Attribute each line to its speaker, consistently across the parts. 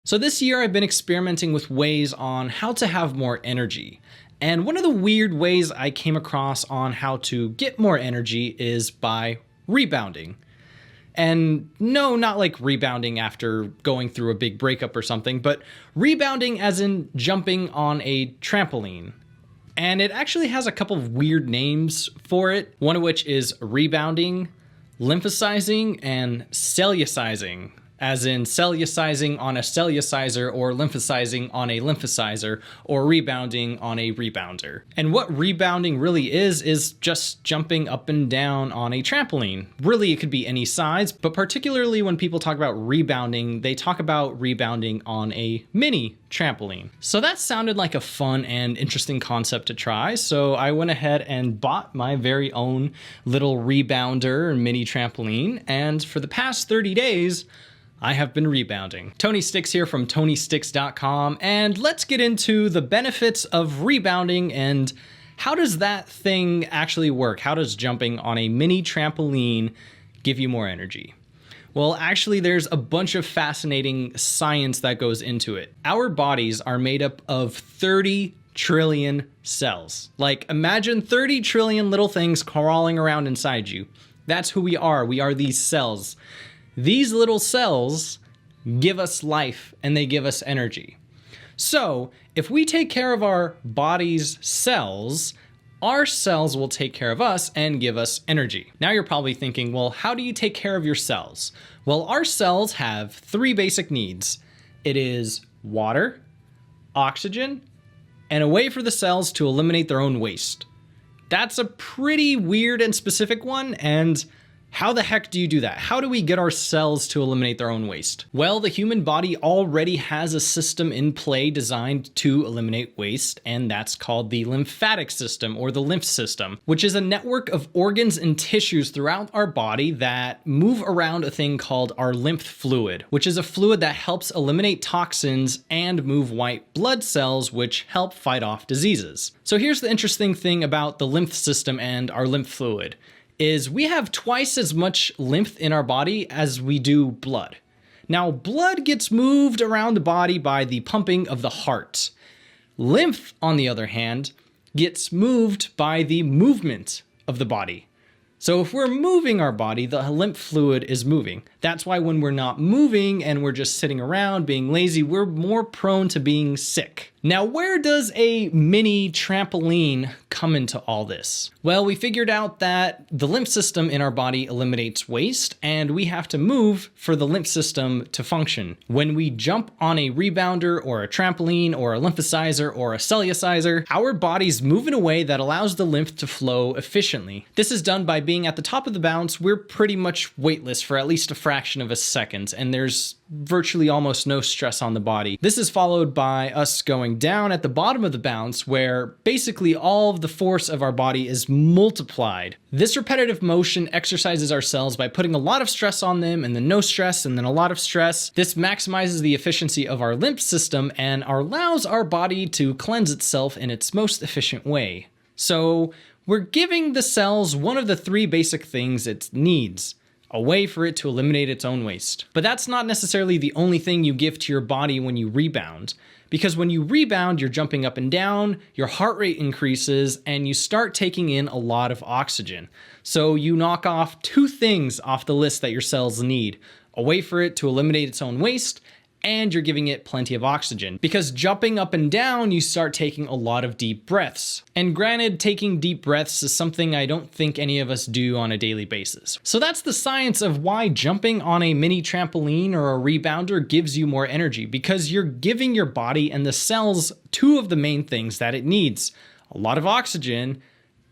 Speaker 1: So this year I've been experimenting with ways on how to have more energy. And one of the weird ways I came across on how to get more energy is by rebounding. And no, not like rebounding after going through a big breakup or something, but rebounding as in jumping on a trampoline. And it actually has a couple of weird names for it, one of which is rebounding, lymphasizing, and cellercising, as in cellercising on a cellerciser or lymphasizing on a lymphasizer or rebounding on a rebounder. And what rebounding really is just jumping up and down on a trampoline. Really, it could be any size, but particularly when people talk about rebounding, they talk about rebounding on a mini trampoline. So that sounded like a fun and interesting concept to try. So I went ahead and bought my very own little rebounder mini trampoline. And for the past 30 days, I have been rebounding. Tony Sticks here from TonySticks.com, and let's get into the benefits of rebounding and how does that thing actually work? How does jumping on a mini trampoline give you more energy? Well, actually, there's a bunch of fascinating science that goes into it. Our bodies are made up of 30 trillion cells. Like, imagine 30 trillion little things crawling around inside you. That's who we are. We are these cells. These little cells give us life and they give us energy. So if we take care of our body's cells, our cells will take care of us and give us energy. Now you're probably thinking, well, how do you take care of your cells? Well, our cells have three basic needs. It is water, oxygen, and a way for the cells to eliminate their own waste. That's a pretty weird and specific one, and how the heck do you do that? How do we get our cells to eliminate their own waste? Well, the human body already has a system in play designed to eliminate waste, and that's called the lymphatic system or the lymph system, which is a network of organs and tissues throughout our body that move around a thing called our lymph fluid, which is a fluid that helps eliminate toxins and move white blood cells, which help fight off diseases. So here's the interesting thing about the lymph system and our lymph fluid. Is we have twice as much lymph in our body as we do blood. Now, blood gets moved around the body by the pumping of the heart. Lymph, on the other hand, gets moved by the movement of the body. So if we're moving our body, the lymph fluid is moving. That's why when we're not moving and we're just sitting around being lazy, we're more prone to being sick. Now, where does a mini trampoline come into all this? Well, we figured out that the lymph system in our body eliminates waste, and we have to move for the lymph system to function. When we jump on a rebounder or a trampoline or a lymphasizer or a cellerciser, our bodies move in a way that allows the lymph to flow efficiently. This is done by being at the top of the bounce. We're pretty much weightless for at least a fraction of a second, and there's virtually almost no stress on the body. This is followed by us going down at the bottom of the bounce, where basically all of the force of our body is multiplied. This repetitive motion exercises our cells by putting a lot of stress on them, and then no stress, and then a lot of stress. This maximizes the efficiency of our lymph system and allows our body to cleanse itself in its most efficient way. So we're giving the cells one of the three basic things it needs: a way for it to eliminate its own waste. But that's not necessarily the only thing you give to your body when you rebound. Because when you rebound, you're jumping up and down, your heart rate increases, and you start taking in a lot of oxygen. So you knock off two things off the list that your cells need: a way for it to eliminate its own waste, and you're giving it plenty of oxygen. Because jumping up and down, you start taking a lot of deep breaths. And granted, taking deep breaths is something I don't think any of us do on a daily basis. So that's the science of why jumping on a mini trampoline or a rebounder gives you more energy, because you're giving your body and the cells two of the main things that it needs: a lot of oxygen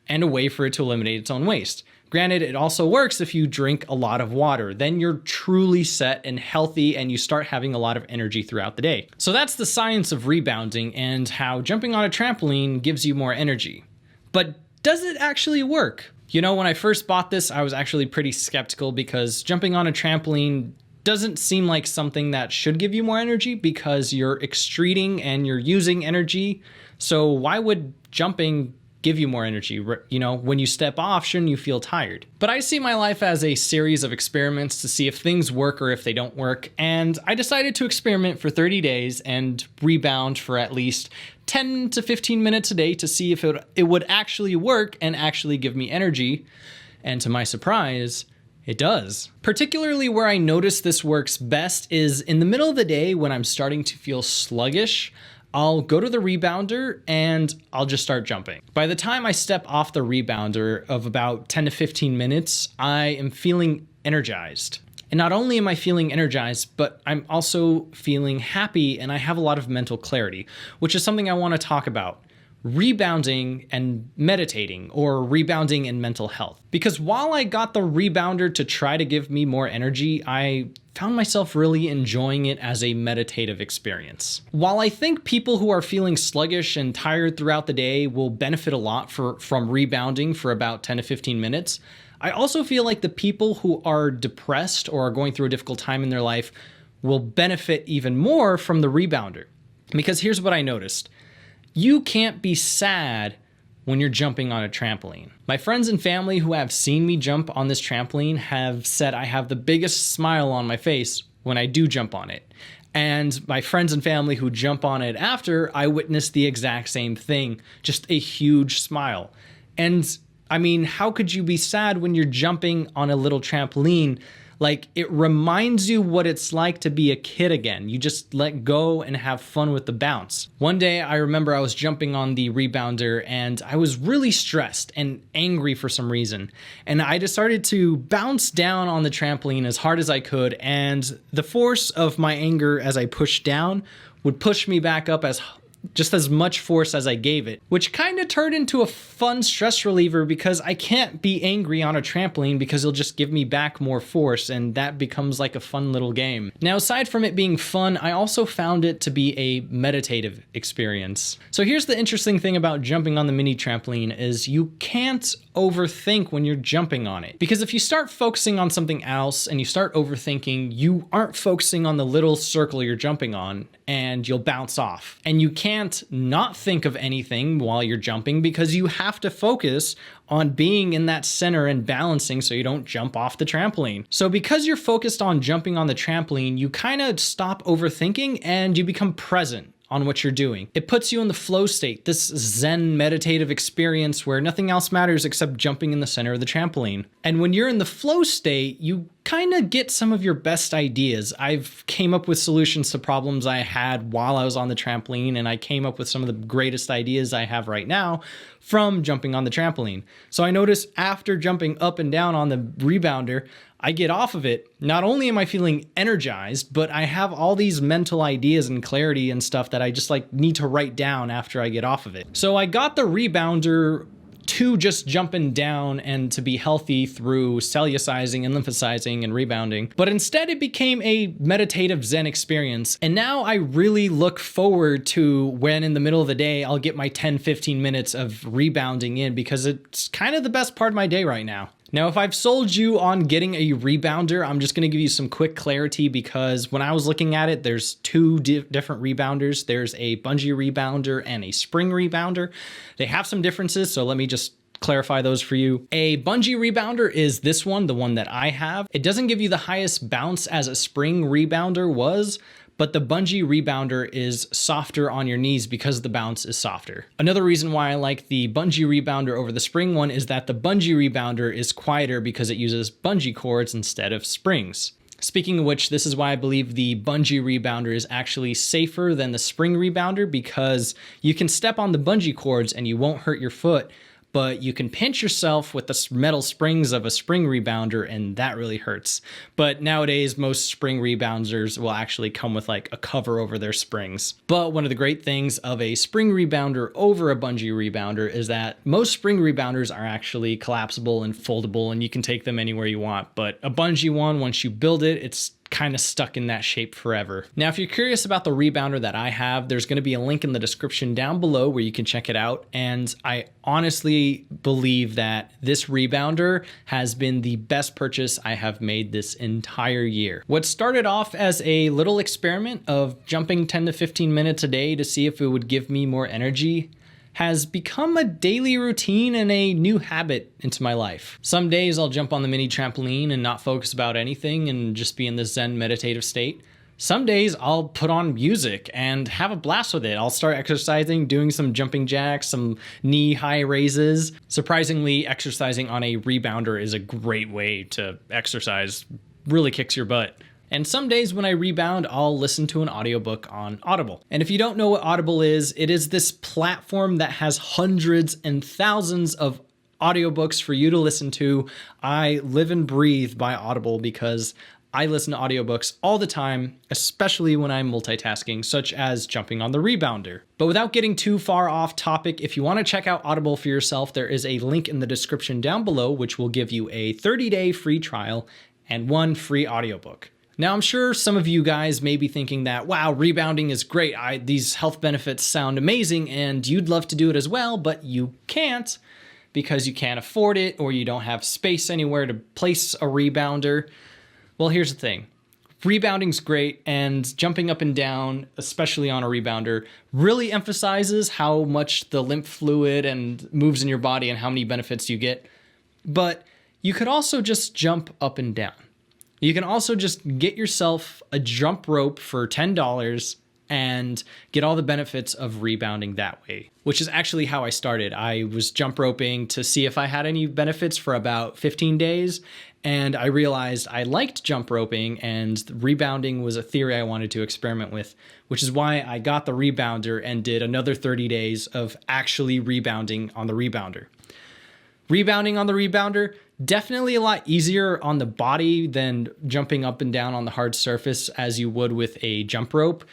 Speaker 1: and a way for it to eliminate its own waste. Granted, it also works if you drink a lot of water. Then you're truly set and healthy and you start having a lot of energy throughout the day. So that's the science of rebounding and how jumping on a trampoline gives you more energy. But does it actually work? You know, when I first bought this, I was actually pretty skeptical because jumping on a trampoline doesn't seem like something that should give you more energy because you're excreting and you're using energy. So why would jumping give you more energy. You know, when you step off, shouldn't you feel tired? But I see my life as a series of experiments to see if things work or if they don't work. And I decided to experiment for 30 days and rebound for at least 10 to 15 minutes a day to see if it would actually work and actually give me energy. And to my surprise, it does. Particularly where I notice this works best is in the middle of the day when I'm starting to feel sluggish. I'll go to the rebounder and I'll just start jumping. By the time I step off the rebounder of about 10 to 15 minutes, I am feeling energized. And not only am I feeling energized, but I'm also feeling happy and I have a lot of mental clarity, which is something I want to talk about. Rebounding and meditating, or rebounding and mental health. Because while I got the rebounder to try to give me more energy, I found myself really enjoying it as a meditative experience. While I think people who are feeling sluggish and tired throughout the day will benefit a lot from rebounding for about 10 to 15 minutes, I also feel like the people who are depressed or are going through a difficult time in their life will benefit even more from the rebounder. Because here's what I noticed. You can't be sad when you're jumping on a trampoline. My friends and family who have seen me jump on this trampoline have said I have the biggest smile on my face when I do jump on it. And my friends and family who jump on it after, I witnessed the exact same thing, just a huge smile. And I mean, how could you be sad when you're jumping on a little trampoline? Like, it reminds you what it's like to be a kid again. You just let go and have fun with the bounce. One day, I remember I was jumping on the rebounder and I was really stressed and angry for some reason. And I decided to bounce down on the trampoline as hard as I could. And the force of my anger as I pushed down would push me back up just as much force as I gave it, which kind of turned into a fun stress reliever because I can't be angry on a trampoline because it'll just give me back more force, and that becomes like a fun little game. Now, aside from it being fun, I also found it to be a meditative experience. So here's the interesting thing about jumping on the mini trampoline is you can't overthink when you're jumping on it. Because if you start focusing on something else and you start overthinking, you aren't focusing on the little circle you're jumping on and you'll bounce off. And you can't not think of anything while you're jumping because you have to focus on being in that center and balancing so you don't jump off the trampoline. So because you're focused on jumping on the trampoline, you kind of stop overthinking and you become present on what you're doing. It puts you in the flow state, this Zen meditative experience where nothing else matters except jumping in the center of the trampoline. And when you're in the flow state, you kind of get some of your best ideas. I've came up with solutions to problems I had while I was on the trampoline, and I came up with some of the greatest ideas I have right now from jumping on the trampoline. So I noticed after jumping up and down on the rebounder, I get off of it. Not only am I feeling energized, but I have all these mental ideas and clarity and stuff that I just need to write down after I get off of it. So I got the rebounder to just jumping down and to be healthy through cellercising and lymphasizing and rebounding. But instead it became a meditative Zen experience. And now I really look forward to when in the middle of the day, I'll get my 10-15 minutes of rebounding in because it's kind of the best part of my day right now. Now, if I've sold you on getting a rebounder, I'm just going to give you some quick clarity because when I was looking at it, there's two different rebounders. There's a bungee rebounder and a spring rebounder. They have some differences, so let me just clarify those for you. A bungee rebounder is this one, the one that I have. It doesn't give you the highest bounce as a spring rebounder was, but the bungee rebounder is softer on your knees because the bounce is softer. Another reason why I like the bungee rebounder over the spring one is that the bungee rebounder is quieter because it uses bungee cords instead of springs. Speaking of which, this is why I believe the bungee rebounder is actually safer than the spring rebounder because you can step on the bungee cords and you won't hurt your foot, but you can pinch yourself with the metal springs of a spring rebounder and that really hurts. But nowadays, most spring rebounders will actually come with a cover over their springs. But one of the great things of a spring rebounder over a bungee rebounder is that most spring rebounders are actually collapsible and foldable and you can take them anywhere you want. But a bungee one, once you build it, it's kind of stuck in that shape forever. Now, if you're curious about the rebounder that I have, there's going to be a link in the description down below where you can check it out. And I honestly believe that this rebounder has been the best purchase I have made this entire year. What started off as a little experiment of jumping 10 to 15 minutes a day to see if it would give me more energy has become a daily routine and a new habit into my life. Some days I'll jump on the mini trampoline and not focus about anything and just be in this Zen meditative state. Some days I'll put on music and have a blast with it. I'll start exercising, doing some jumping jacks, some knee-high raises. Surprisingly, exercising on a rebounder is a great way to exercise. Really kicks your butt. And some days when I rebound, I'll listen to an audiobook on Audible. And if you don't know what Audible is, it is this platform that has hundreds and thousands of audiobooks for you to listen to. I live and breathe by Audible because I listen to audiobooks all the time, especially when I'm multitasking, such as jumping on the rebounder. But without getting too far off topic, if you want to check out Audible for yourself, there is a link in the description down below, which will give you a 30-day free trial and 1 free audiobook. Now, I'm sure some of you guys may be thinking that, wow, rebounding is great. These health benefits sound amazing and you'd love to do it as well, but you can't because you can't afford it or you don't have space anywhere to place a rebounder. Well, here's the thing. Rebounding's great, and jumping up and down, especially on a rebounder, really emphasizes how much the lymph fluid and moves in your body and how many benefits you get. But you could also just jump up and down. You can also just get yourself a jump rope for $10 and get all the benefits of rebounding that way, which is actually how I started. I was jump roping to see if I had any benefits for about 15 days, and I realized I liked jump roping and rebounding was a theory I wanted to experiment with, which is why I got the rebounder and did another 30 days of actually rebounding on the rebounder. Rebounding on the rebounder, definitely a lot easier on the body than jumping up and down on the hard surface as you would with a jump rope.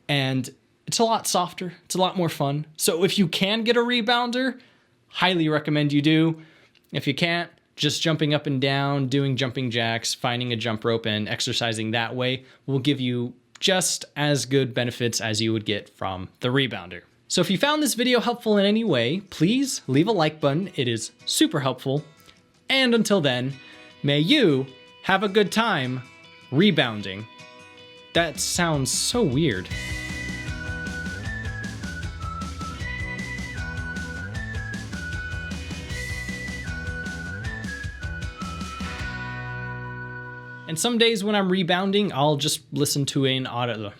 Speaker 1: And it's a lot softer. It's a lot more fun. So if you can get a rebounder, highly recommend you do. If you can't, just jumping up and down, doing jumping jacks, finding a jump rope and exercising that way will give you just as good benefits as you would get from the rebounder. So if you found this video helpful in any way, please leave a like button. It is super helpful. And until then, may you have a good time rebounding. That sounds so weird. And some days when I'm rebounding, I'll just listen to an audio.